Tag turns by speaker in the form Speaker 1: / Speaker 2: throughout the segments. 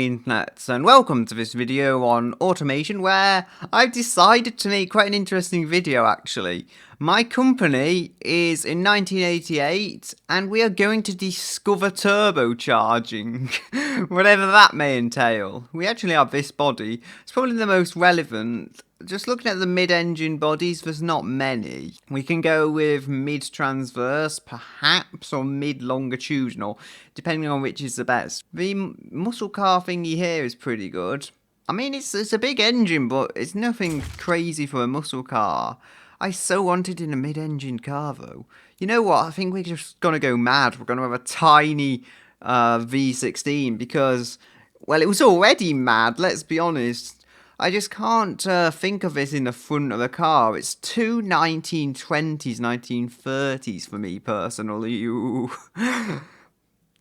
Speaker 1: internets, and welcome to this video on automation where I've decided to make quite an interesting video actually. My company is in 1988 and we are going to discover turbocharging, whatever that may entail. We actually have this body. It's probably the most relevant. Just looking at the mid-engine bodies, there's not many. We can go with mid-transverse, perhaps, or mid-longitudinal, depending on which is the best. The muscle car thingy here is pretty good. I mean, it's a big engine, but it's nothing crazy for a muscle car. I so wanted in a mid-engine car, though. You know what? I think we're just going to go mad. We're going to have a tiny V16 because, well, it was already mad, let's be honest. I just can't think of it in the front of the car. It's too 1920s, 1930s for me personally. Ooh.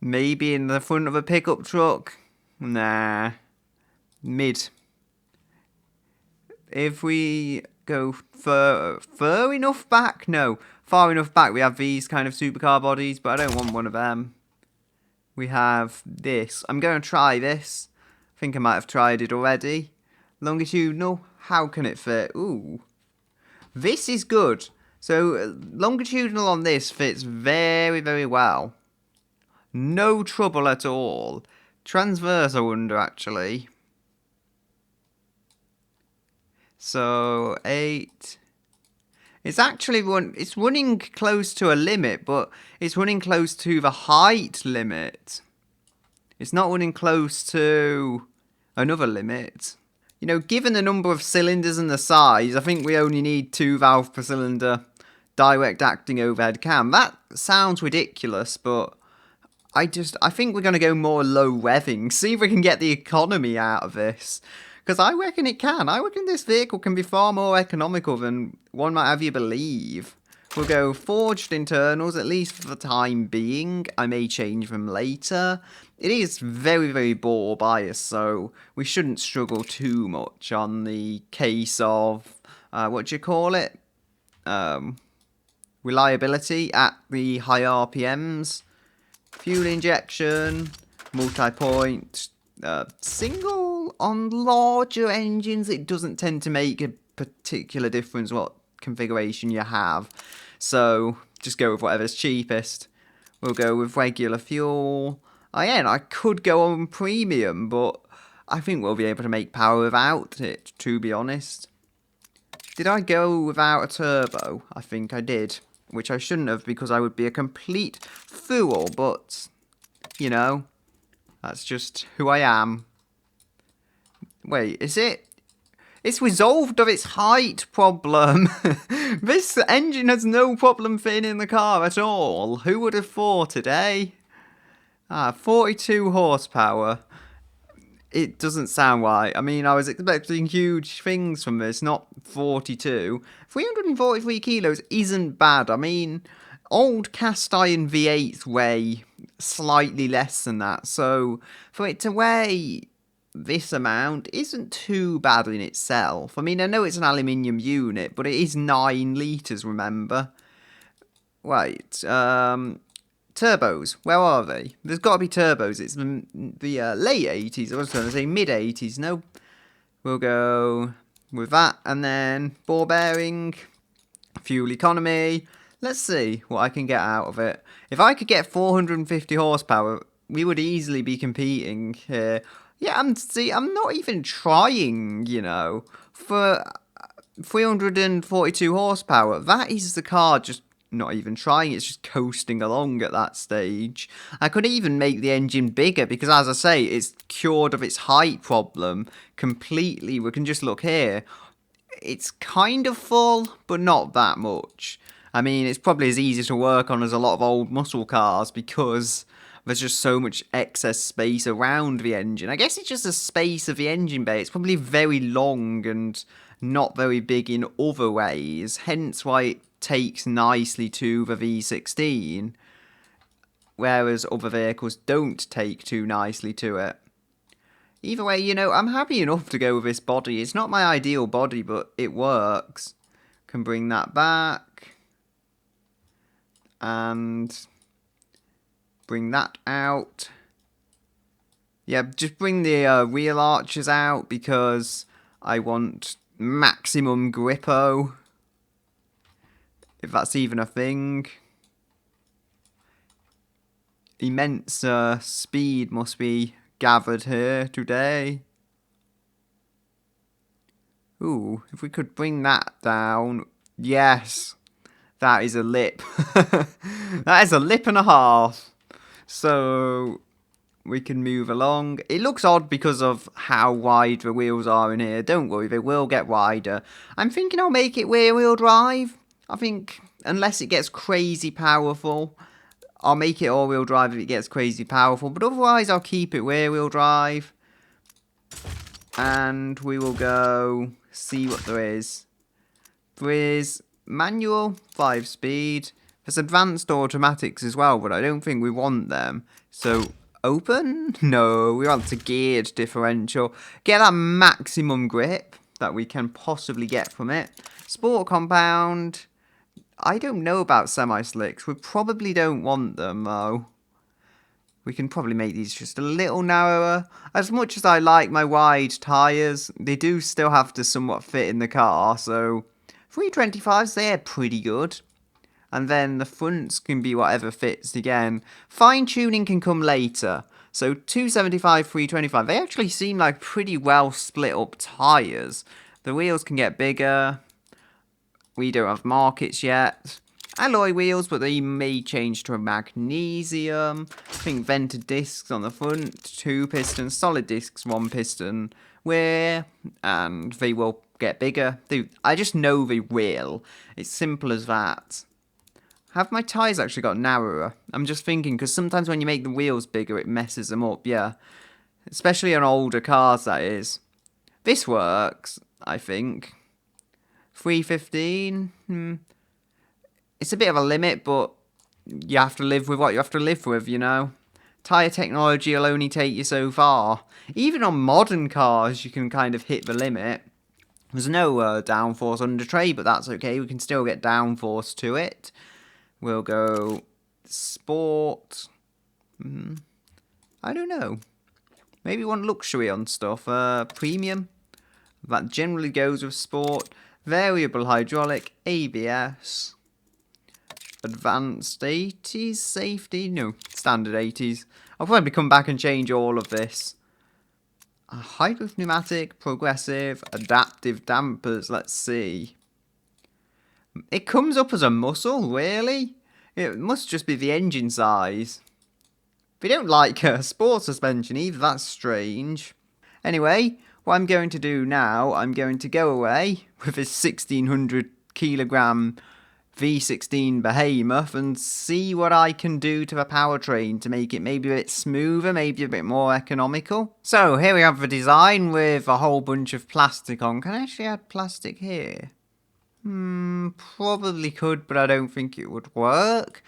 Speaker 1: Maybe in the front of a pickup truck? Nah. Mid. If we go far enough back? No. Far enough back, we have these kind of supercar bodies, but I don't want one of them. We have this. I'm going to try this. I think I might have tried it already. Longitudinal, how can it fit? Ooh. This is good. So, longitudinal on this fits very, very well. No trouble at all. Transverse, I wonder, actually. So, 8. It's actually it's running close to a limit, but it's running close to the height limit. It's not running close to another limit. You know, given the number of cylinders and the size, I think we only need 2 valve per cylinder direct acting overhead cam. That sounds ridiculous, but I think we're going to go more low revving. See if we can get the economy out of this. Because I reckon it can. I reckon this vehicle can be far more economical than one might have you believe. We'll go forged internals, at least for the time being. I may change them later. It is very, very bore biased, so we shouldn't struggle too much on the case of, what do you call it? Reliability at the high RPMs. Fuel injection, multi-point, single. On larger engines, it doesn't tend to make a particular difference what configuration you have, so just go with whatever's cheapest. We'll go with regular fuel. I could go on premium, but I think we'll be able to make power without it, to be honest. Did I go without a turbo? I think I did, which I shouldn't have because I would be a complete fool, but you know, that's just who I am. Wait, is it? It's resolved of its height problem. This engine has no problem fitting in the car at all. Who would have thought it, eh? 42 horsepower. It doesn't sound right. I mean, I was expecting huge things from this, not 42. 343 kilos isn't bad. I mean, old cast iron V8s weigh slightly less than that. So, for it to weigh this amount isn't too bad in itself. I mean, I know it's an aluminium unit, but it is 9 litres, remember? Wait, turbos, where are they? There's got to be turbos. It's the late 80s, I was going to say mid 80s. No, we'll go with that, and then ball bearing, fuel economy. Let's see what I can get out of it. If I could get 450 horsepower, we would easily be competing here. Yeah, I'm not even trying, you know, for 342 horsepower. That is the car just not even trying. It's just coasting along at that stage. I could even make the engine bigger because, as I say, it's cured of its height problem completely. We can just look here. It's kind of full, but not that much. I mean, it's probably as easy to work on as a lot of old muscle cars because there's just so much excess space around the engine. I guess it's just the space of the engine bay. It's probably very long and not very big in other ways, hence why it takes nicely to the V16, whereas other vehicles don't take too nicely to it. Either way, you know, I'm happy enough to go with this body. It's not my ideal body, but it works. Can bring that back. And bring that out. Yeah, just bring the wheel arches out because I want maximum grippo, if that's even a thing. Immense speed must be gathered here today. Ooh, if we could bring that down. Yes, that is a lip. That is a lip and a half. So we can move along. It looks odd because of how wide the wheels are in here. Don't worry, they will get wider. I'm thinking I'll make it rear-wheel drive. I think, unless it gets crazy powerful, I'll make it all-wheel drive if it gets crazy powerful. But otherwise, I'll keep it rear-wheel drive. And we will go see what there is. There is manual, 5-speed. There's advanced automatics as well, but I don't think we want them. So, open? No, we want a geared differential. Get that maximum grip that we can possibly get from it. Sport compound. I don't know about semi-slicks. We probably don't want them, though. We can probably make these just a little narrower. As much as I like my wide tyres, they do still have to somewhat fit in the car, so 325s, they're pretty good. And then the fronts can be whatever fits again. Fine-tuning can come later. So 275, 325, they actually seem like pretty well split up tyres. The wheels can get bigger. We don't have markets yet. Alloy wheels, but they may change to a magnesium. I think vented discs on the front, 2 pistons, solid discs, 1 piston wear, and they will get bigger. I just know they will. It's simple as that. Have my tyres actually got narrower? I'm just thinking, because sometimes when you make the wheels bigger, it messes them up, yeah. Especially on older cars, that is. This works, I think. 315? It's a bit of a limit, but you have to live with what you have to live with, you know. Tyre technology will only take you so far. Even on modern cars, you can kind of hit the limit. There's no downforce under tray, but that's okay. We can still get downforce to it. We'll go sport. I don't know. Maybe one luxury on stuff. Premium. That generally goes with sport. Variable hydraulic. ABS. Advanced 80s safety? No, standard 80s. I'll probably come back and change all of this. Hybrid pneumatic, progressive, adaptive dampers. Let's see. It comes up as a muscle, really? It must just be the engine size. We don't like sport suspension either, that's strange. Anyway, what I'm going to do now, I'm going to go away with this 1600 kilogram V16 behemoth and see what I can do to the powertrain to make it maybe a bit smoother, maybe a bit more economical. So here we have the design with a whole bunch of plastic on. Can I actually add plastic here? Probably could, but I don't think it would work.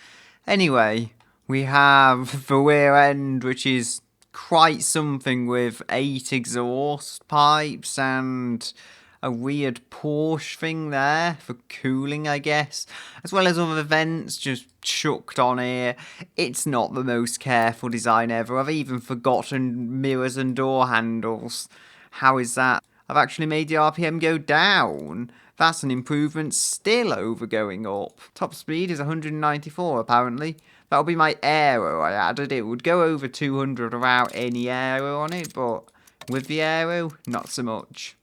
Speaker 1: Anyway, we have the rear end, which is quite something, with 8 exhaust pipes and a weird Porsche thing there for cooling, I guess, as well as other vents just chucked on here. It's not the most careful design ever. I've even forgotten mirrors and door handles. How is that? I've actually made the RPM go down. That's an improvement, still over going up. Top speed is 194 apparently. That'll be my aero I added. It would go over 200 without any aero on it, but with the aero, not so much.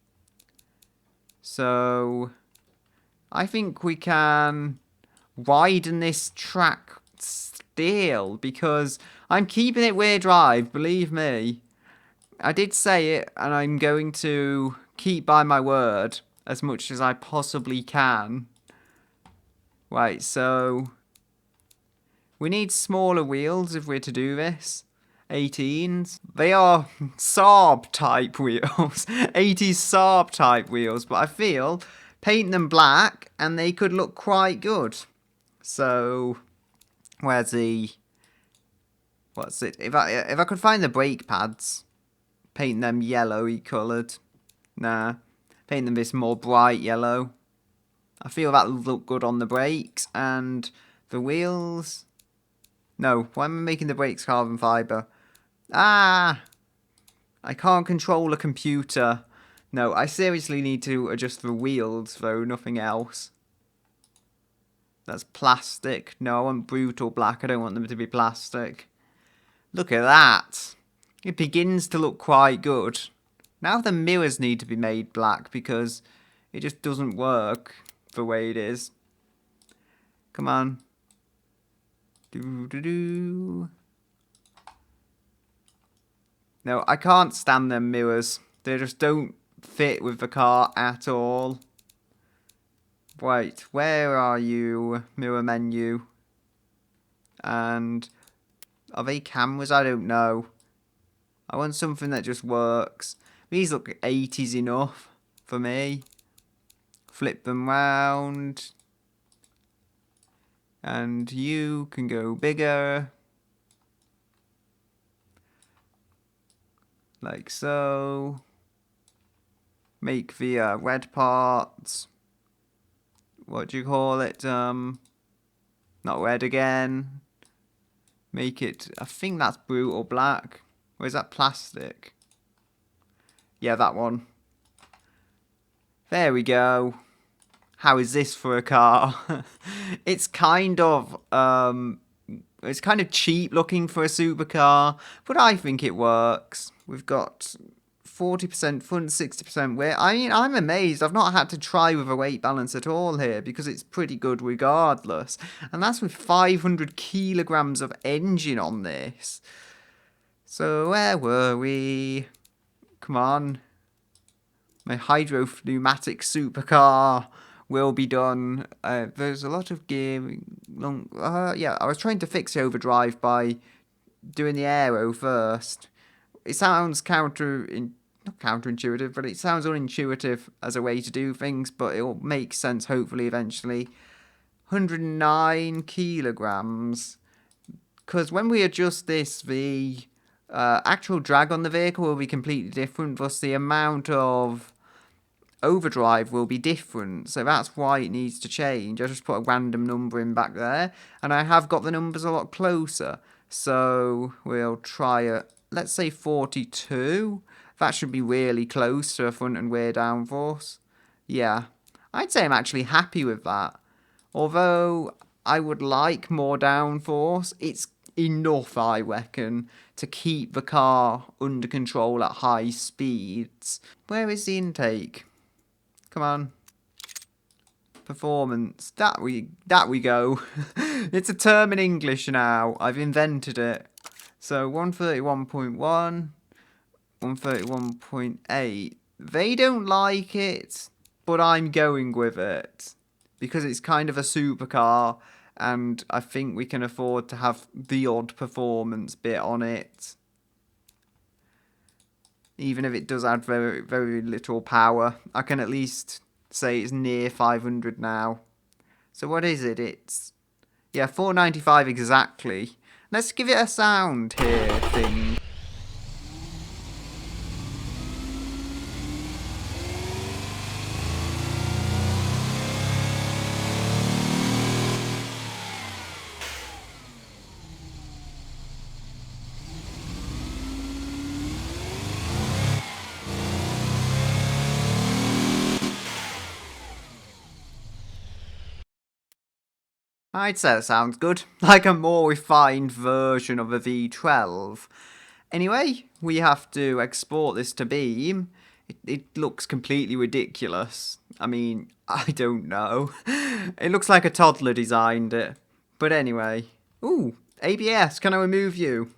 Speaker 1: So, I think we can widen this track still, because I'm keeping it rear drive, believe me. I did say it, and I'm going to keep by my word as much as I possibly can. Right, so we need smaller wheels if we're to do this. 18s. They are Saab type wheels. 80s Saab type wheels, but I feel paint them black and they could look quite good. So, where's the... what's it? If I could find the brake pads, paint them yellowy coloured. Nah. Paint them this more bright yellow. I feel that would look good on the brakes. And the wheels... no, why am I making the brakes carbon fibre? Ah! I can't control a computer. No, I seriously need to adjust the wheels though, nothing else. That's plastic. No, I want brutal black. I don't want them to be plastic. Look at that. It begins to look quite good. Now the mirrors need to be made black because it just doesn't work the way it is. Come on. Do. No, I can't stand them mirrors. They just don't fit with the car at all. Wait, where are you? Mirror menu. And are they cameras? I don't know. I want something that just works. These look 80s enough for me. Flip them round. And you can go bigger. Like so. Make the red parts. What do you call it? Not red again. Make it, I think that's brutal black. Or is that plastic? Yeah, that one. There we go. How is this for a car? It's kind of cheap looking for a supercar, but I think it works. We've got 40% front, 60% rear. I mean, I'm amazed. I've not had to try with a weight balance at all here because it's pretty good regardless. And that's with 500 kilograms of engine on this. So where were we? Come on. My hydro pneumatic supercar will be done. There's a lot of gearing. Yeah, I was trying to fix the overdrive by doing the aero first. It sounds not counterintuitive, but it sounds unintuitive as a way to do things, but it'll make sense hopefully eventually. 109 kilograms. Because when we adjust this, the actual drag on the vehicle will be completely different, thus the amount of overdrive will be different, so that's why it needs to change. I just put a random number in back there, and I have got the numbers a lot closer, so we'll try it. Let's say 42. That should be really close to a front and rear downforce. Yeah, I'd say I'm actually happy with that. Although I would like more downforce, it's enough, I reckon, to keep the car under control at high speeds. Where is the intake? Come on. Performance. That we go. It's a term in English now. I've invented it. So 131.1, 131.8. They don't like it, but I'm going with it. Because it's kind of a supercar, and I think we can afford to have the odd performance bit on it. Even if it does add very, very little power, I can at least say it's near 500 now. So what is it? It's, yeah, 495 exactly. Let's give it a sound here thing. I'd say that sounds good, like a more refined version of a V12. Anyway, we have to export this to Beam. It looks completely ridiculous. I mean, I don't know. It looks like a toddler designed it. But anyway. Ooh, ABS, can I remove you?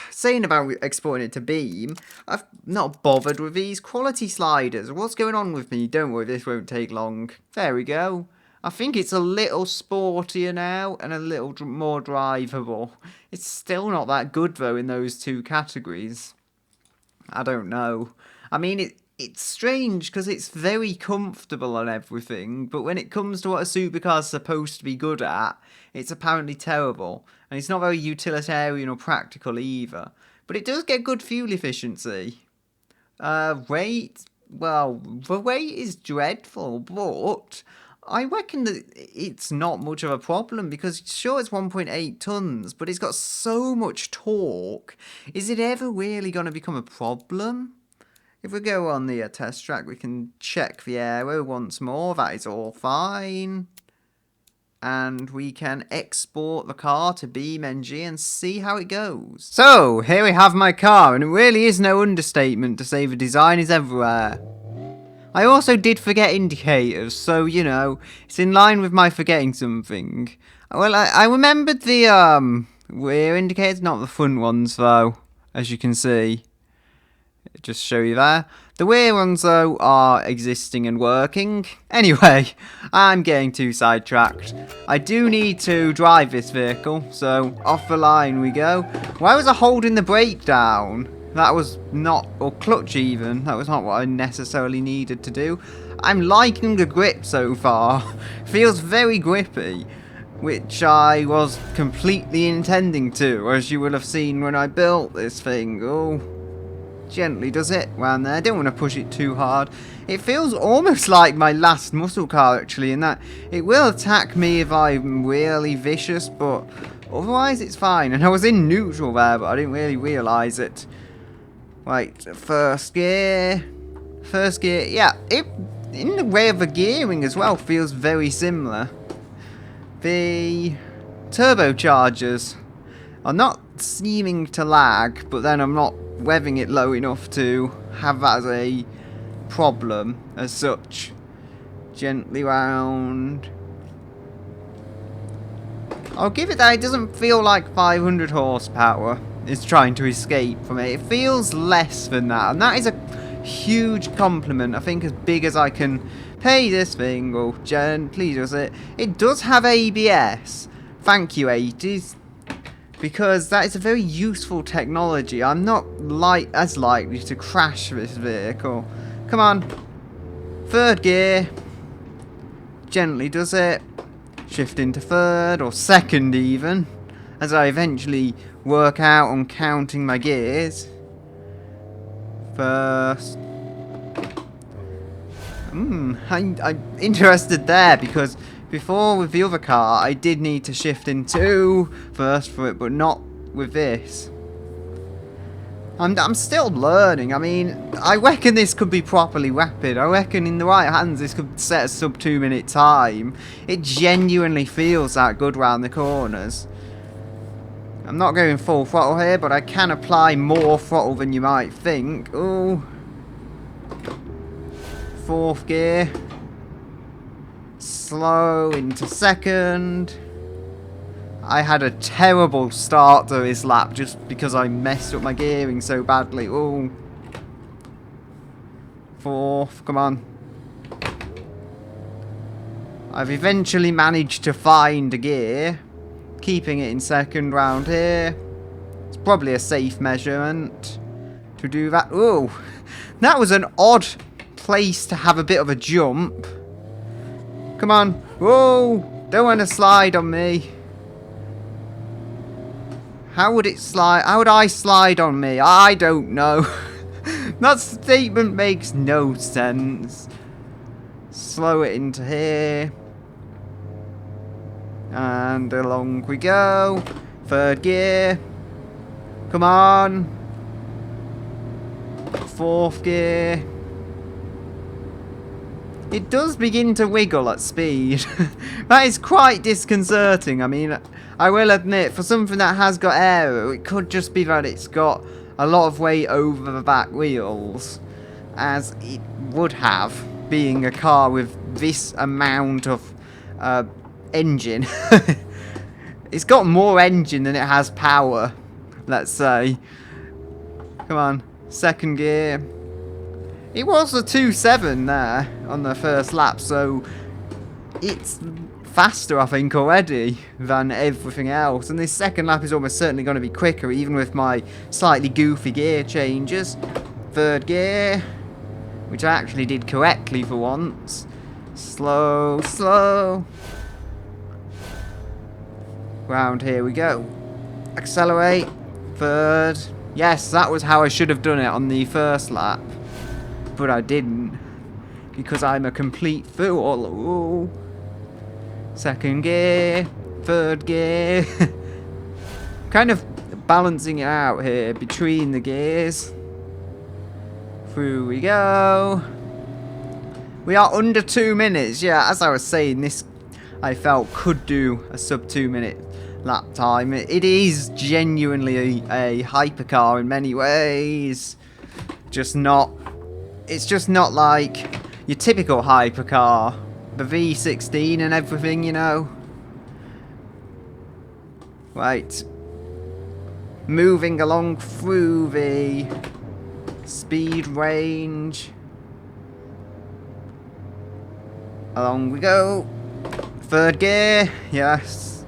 Speaker 1: Saying about exporting it to Beam, I've not bothered with these quality sliders. What's going on with me? Don't worry, this won't take long. There we go. I think it's a little sportier now and a little more drivable. It's still not that good though in those two categories. I don't know. I mean, it's strange because it's very comfortable and everything, but when it comes to what a supercar's supposed to be good at, it's apparently terrible. And it's not very utilitarian or practical either. But it does get good fuel efficiency. Weight, well, the weight is dreadful, but I reckon that it's not much of a problem because sure it's 1.8 tons, but it's got so much torque. Is it ever really going to become a problem? If we go on the test track, we can check the aero once more. That is all fine. And we can export the car to BeamNG and see how it goes. So, here we have my car, and it really is no understatement to say the design is everywhere. I also did forget indicators, so, you know, it's in line with my forgetting something. Well, I remembered the, rear indicators, not the front ones, though, as you can see. Just show you there. The rear ones, though, are existing and working. Anyway, I'm getting too sidetracked. I do need to drive this vehicle, so off the line we go. Why was I holding the brake down? That was not, or clutch even, that was not what I necessarily needed to do. I'm liking the grip so far. Feels very grippy, which I was completely intending to, as you will have seen when I built this thing. Oh, gently does it round there. I don't want to push it too hard. It feels almost like my last muscle car actually, in that it will attack me if I'm really vicious, but otherwise it's fine. And I was in neutral there, but I didn't really realise it. Right, first gear, yeah, it, in the way of the gearing as well, feels very similar. The turbochargers are not seeming to lag, but then I'm not revving it low enough to have that as a problem as such. Gently round. I'll give it that it doesn't feel like 500 horsepower is trying to escape from it. It feels less than that, and that is a huge compliment. I think as big as I can pay this thing. Oh, gently does it. It does have ABS. Thank you, 80s. Because that is a very useful technology. I'm not as likely to crash this vehicle. Come on. Third gear. Gently does it. Shift into third, or second even, as I eventually work out on counting my gears. First. I'm interested there, because before with the other car I did need to shift into first for it, but not with this. I'm still learning. I mean, I reckon this could be properly rapid. I reckon in the right hands this could set a sub 2 minute time. It genuinely feels that good round the corners. I'm not going full throttle here, but I can apply more throttle than you might think. Ooh. Fourth gear. Slow into second. I had a terrible start to this lap just because I messed up my gearing so badly. Ooh. Fourth, come on. I've eventually managed to find a gear. Keeping it in second round here. It's probably a safe measurement to do that. Ooh. That was an odd place to have a bit of a jump. Come on. Whoa. Don't want to slide on me. How would it slide? How would I slide on me? I don't know. That statement makes no sense. Slow it into here. And along we go. Third gear. Come on. Fourth gear. It does begin to wiggle at speed. That is quite disconcerting. I mean, I will admit, for something that has got aero, it could just be that it's got a lot of weight over the back wheels, as it would have, being a car with this amount of engine. It's got more engine than it has power, let's say. Come on, second gear. It was a 2.7 there on the first lap, so it's faster, I think, already than everything else. And this second lap is almost certainly going to be quicker, even with my slightly goofy gear changes. Third gear, which I actually did correctly for once. Slow, slow. Round here we go. Accelerate. Third. Yes, that was how I should have done it on the first lap. But I didn't. Because I'm a complete fool. Ooh. Second gear, third gear. Kind of balancing it out here between the gears. Through we go. We are under 2 minutes. Yeah, as I was saying, this I felt could do a sub 2 minute lap time. It is genuinely a hypercar in many ways. It's just not like your typical hypercar. The V16 and everything, you know. Right. Moving along through the speed range. Along we go. Third gear, yes.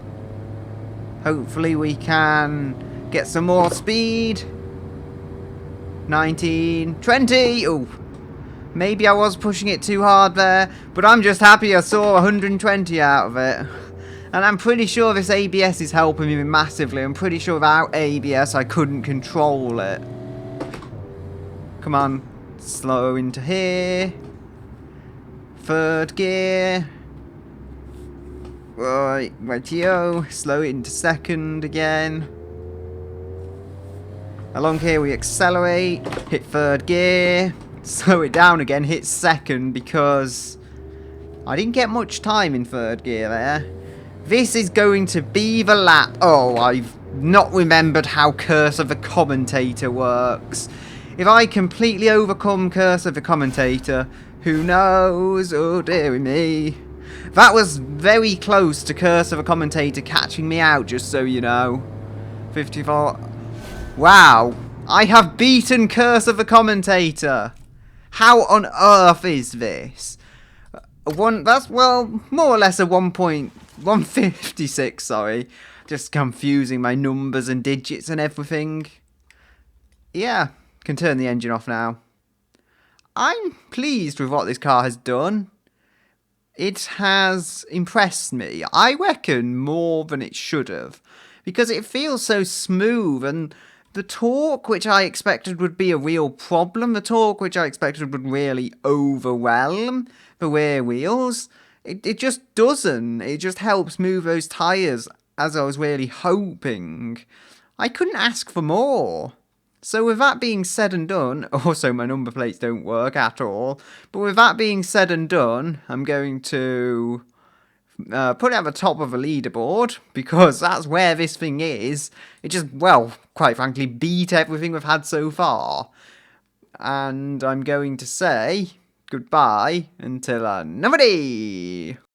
Speaker 1: Hopefully we can get some more speed. 19, 20. Oh, maybe I was pushing it too hard there, but I'm just happy I saw 120 out of it. And I'm pretty sure this ABS is helping me massively. I'm pretty sure without ABS I couldn't control it. Come on, slow into here. Third gear. Right, rightio. Slow it into second again. Along here we accelerate, hit third gear, slow it down again, hit second because I didn't get much time in third gear there. This is going to be the lap. Oh, I've not remembered how Curse of the Commentator works. If I completely overcome Curse of the Commentator, who knows? Oh, dearie me. That was very close to Curse of a Commentator catching me out, just so you know. 54. Wow. I have beaten Curse of the Commentator. How on earth is this? That's, well, more or less a 1.156, sorry. Just confusing my numbers and digits and everything. Yeah, can turn the engine off now. I'm pleased with what this car has done. It has impressed me, I reckon, more than it should have. Because it feels so smooth, and the torque, which I expected would be a real problem, the torque which I expected would really overwhelm the rear wheels, it just doesn't. It just helps move those tyres, as I was really hoping. I couldn't ask for more. So with that being said and done, also my number plates don't work at all, but with that being said and done, I'm going to put it at the top of the leaderboard, because that's where this thing is. It just, well, quite frankly, beat everything we've had so far. And I'm going to say goodbye until another day.